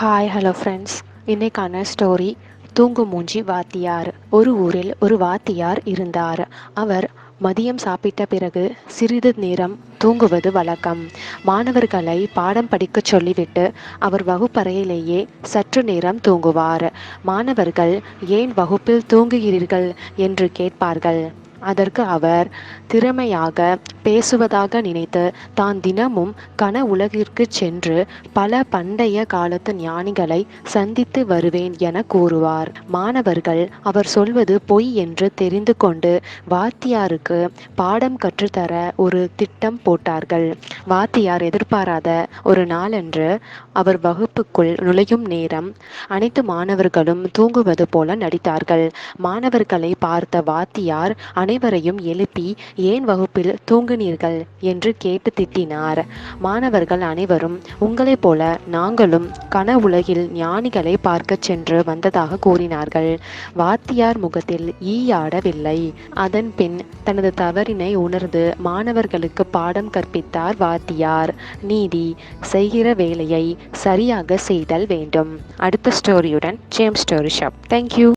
Hi hello friends. இன்னைக்கான story தூங்கும் மூஞ்சி வாத்தியார். ஒரு ஊரில் ஒரு வாத்தியார் இருந்தார். அவர் மதியம் சாப்பிட்ட பிறகு சிறிது நேரம் தூங்குவது வழக்கம். மாணவர்களை பாடம் படிக்கச் சொல்லிவிட்டு அவர் வகுப்பறையிலேயே சற்று நேரம் தூங்குவார். மாணவர்கள் ஏன் வகுப்பில் தூங்குகிறீர்கள் என்று கேட்பார்கள். அதற்கு அவர் திறமையாக பேசுவதாக நினைத்து தான் தினமும் கன உலகிற்கு சென்று பல பண்டைய காலத்து ஞானிகளை சந்தித்து வருவேன் என கூறுவார். மாணவர்கள் அவர் சொல்வது பொய் என்று தெரிந்து கொண்டு வாத்தியாருக்கு பாடம் கற்றுத்தர ஒரு திட்டம் போட்டார்கள். வாத்தியார் எதிர்பாராத ஒரு நாளன்று அவர் வகுப்புக்குள் நுழையும் நேரம் அனைத்து மாணவர்களும் தூங்குவது போல நடித்தார்கள். மாணவர்களை பார்த்த வாத்தியார் அனைவரையும் எழுப்பி ஏன் வகுப்பில் தூங்கினீர்கள் என்று கேட்டு திட்டினார். மாணவர்கள் அனைவரும் உங்களைப் போல நாங்களும் கன உலகில் ஞானிகளை பார்க்க சென்று வந்ததாக கூறினார்கள். வாத்தியார் முகத்தில் ஈயாடவில்லை. அதன் பின் தனது தவறினை உணர்ந்து மாணவர்களுக்கு பாடம் கற்பித்தார் வாத்தியார். நீதி: செய்கிற வேலையை சரியாக செய்தல் வேண்டும். அடுத்த ஸ்டோரியுடன் ஜேம்ஸ் ஸ்டோரி ஷாப். தேங்க்யூ.